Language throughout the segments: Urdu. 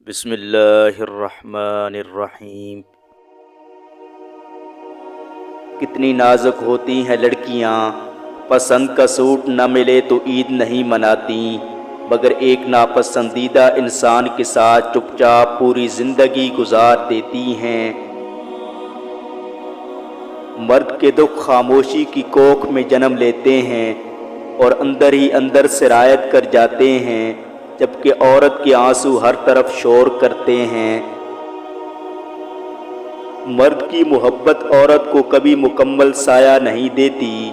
بسم اللہ الرحمن الرحیم۔ کتنی نازک ہوتی ہیں لڑکیاں، پسند کا سوٹ نہ ملے تو عید نہیں مناتی، مگر ایک ناپسندیدہ انسان کے ساتھ چپ چاپ پوری زندگی گزار دیتی ہیں۔ مرد کے دکھ خاموشی کی کوکھ میں جنم لیتے ہیں اور اندر ہی اندر سرایت کر جاتے ہیں، جبکہ عورت کے آنسو ہر طرف شور کرتے ہیں۔ مرد کی محبت عورت کو کبھی مکمل سایہ نہیں دیتی،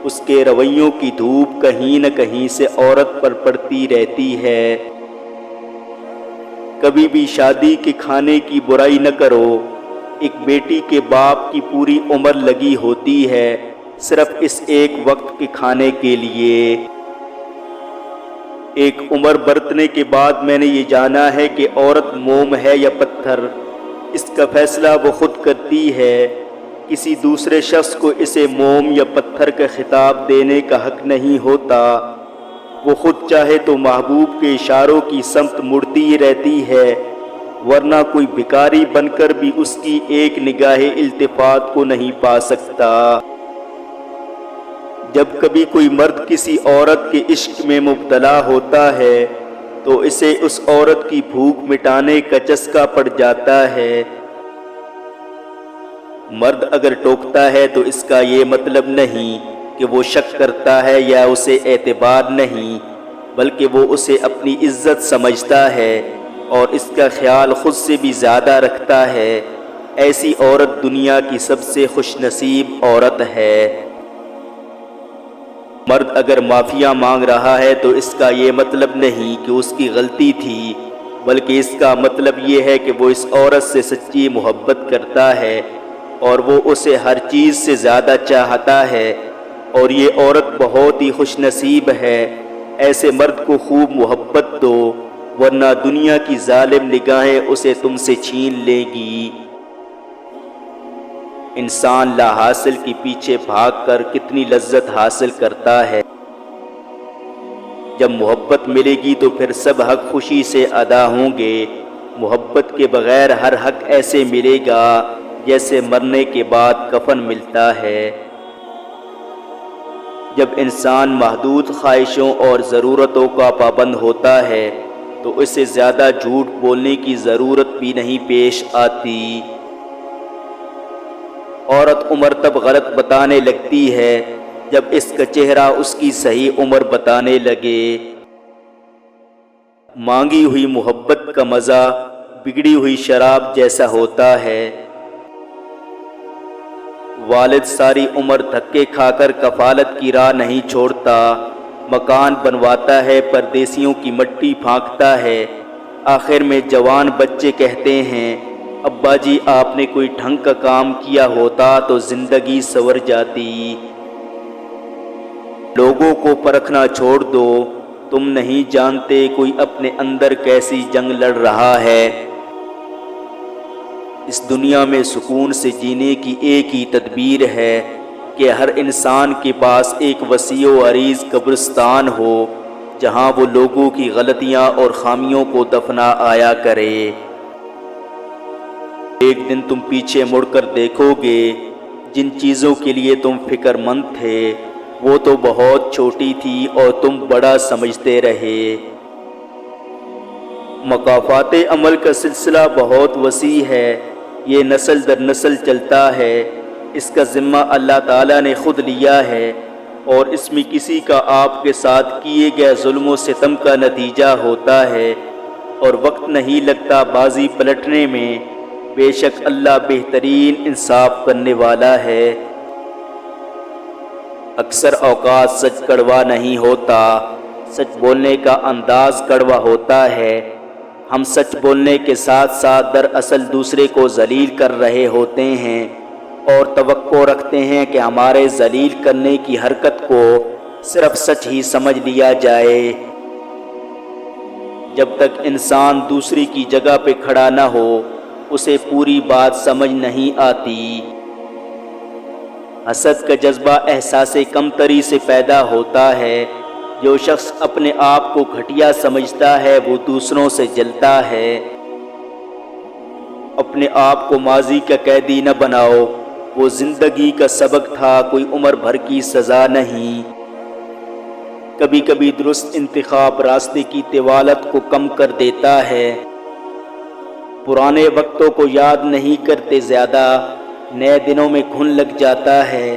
اس کے رویوں کی دھوپ کہیں نہ کہیں سے عورت پر پڑتی رہتی ہے۔ کبھی بھی شادی کے کھانے کی برائی نہ کرو، ایک بیٹی کے باپ کی پوری عمر لگی ہوتی ہے صرف اس ایک وقت کے کھانے کے لیے۔ ایک عمر برتنے کے بعد میں نے یہ جانا ہے کہ عورت موم ہے یا پتھر، اس کا فیصلہ وہ خود کرتی ہے۔ کسی دوسرے شخص کو اسے موم یا پتھر کا خطاب دینے کا حق نہیں ہوتا۔ وہ خود چاہے تو محبوب کے اشاروں کی سمت مڑتی رہتی ہے، ورنہ کوئی بھکاری بن کر بھی اس کی ایک نگاہ التفات کو نہیں پا سکتا۔ جب کبھی کوئی مرد کسی عورت کے عشق میں مبتلا ہوتا ہے تو اسے اس عورت کی بھوک مٹانے کا چسکا پڑ جاتا ہے۔ مرد اگر ٹوکتا ہے تو اس کا یہ مطلب نہیں کہ وہ شک کرتا ہے یا اسے اعتبار نہیں، بلکہ وہ اسے اپنی عزت سمجھتا ہے اور اس کا خیال خود سے بھی زیادہ رکھتا ہے۔ ایسی عورت دنیا کی سب سے خوش نصیب عورت ہے۔ مرد اگر معافیا مانگ رہا ہے تو اس کا یہ مطلب نہیں کہ اس کی غلطی تھی، بلکہ اس کا مطلب یہ ہے کہ وہ اس عورت سے سچی محبت کرتا ہے اور وہ اسے ہر چیز سے زیادہ چاہتا ہے، اور یہ عورت بہت ہی خوش نصیب ہے۔ ایسے مرد کو خوب محبت دو، ورنہ دنیا کی ظالم نگاہیں اسے تم سے چھین لے گی۔ انسان لا حاصل کے پیچھے بھاگ کر کتنی لذت حاصل کرتا ہے۔ جب محبت ملے گی تو پھر سب حق خوشی سے ادا ہوں گے۔ محبت کے بغیر ہر حق ایسے ملے گا جیسے مرنے کے بعد کفن ملتا ہے۔ جب انسان محدود خواہشوں اور ضرورتوں کا پابند ہوتا ہے تو اسے زیادہ جھوٹ بولنے کی ضرورت بھی نہیں پیش آتی۔ عورت عمر تب غلط بتانے لگتی ہے جب اس کا چہرہ اس کی صحیح عمر بتانے لگے۔ مانگی ہوئی محبت کا مزہ بگڑی ہوئی شراب جیسا ہوتا ہے۔ والد ساری عمر دھکے کھا کر کفالت کی راہ نہیں چھوڑتا، مکان بنواتا ہے پردیسیوں کی مٹی پھانکتا ہے، آخر میں جوان بچے کہتے ہیں ابا جی آپ نے کوئی ڈھنگ کا کام کیا ہوتا تو زندگی سنور جاتی۔ لوگوں کو پرکھنا چھوڑ دو، تم نہیں جانتے کوئی اپنے اندر کیسی جنگ لڑ رہا ہے۔ اس دنیا میں سکون سے جینے کی ایک ہی تدبیر ہے کہ ہر انسان کے پاس ایک وسیع و عریض قبرستان ہو جہاں وہ لوگوں کی غلطیاں اور خامیوں کو دفنا آیا کرے۔ ایک دن تم پیچھے مڑ کر دیکھو گے جن چیزوں کے لیے تم فکر مند تھے وہ تو بہت چھوٹی تھی اور تم بڑا سمجھتے رہے۔ مکافات عمل کا سلسلہ بہت وسیع ہے، یہ نسل در نسل چلتا ہے، اس کا ذمہ اللہ تعالیٰ نے خود لیا ہے، اور اس میں کسی کا آپ کے ساتھ کیے گئے ظلم و ستم کا نتیجہ ہوتا ہے، اور وقت نہیں لگتا بازی پلٹنے میں، بے شک اللہ بہترین انصاف کرنے والا ہے۔ اکثر اوقات سچ کڑوا نہیں ہوتا، سچ بولنے کا انداز کڑوا ہوتا ہے۔ ہم سچ بولنے کے ساتھ ساتھ دراصل دوسرے کو ذلیل کر رہے ہوتے ہیں اور توقع رکھتے ہیں کہ ہمارے ذلیل کرنے کی حرکت کو صرف سچ ہی سمجھ لیا جائے۔ جب تک انسان دوسری کی جگہ پہ کھڑا نہ ہو اسے پوری بات سمجھ نہیں آتی۔ حسد کا جذبہ احساس کمتری سے پیدا ہوتا ہے۔ جو شخص اپنے آپ کو گھٹیا سمجھتا ہے وہ دوسروں سے جلتا ہے، اپنے آپ کو ماضی کا قیدی نہ بناؤ، وہ زندگی کا سبق تھا، کوئی عمر بھر کی سزا نہیں۔ کبھی کبھی درست انتخاب راستے کی طوالت کو کم کر دیتا ہے۔ پرانے وقتوں کو یاد نہیں کرتے زیادہ، نئے دنوں میں گھن لگ جاتا ہے۔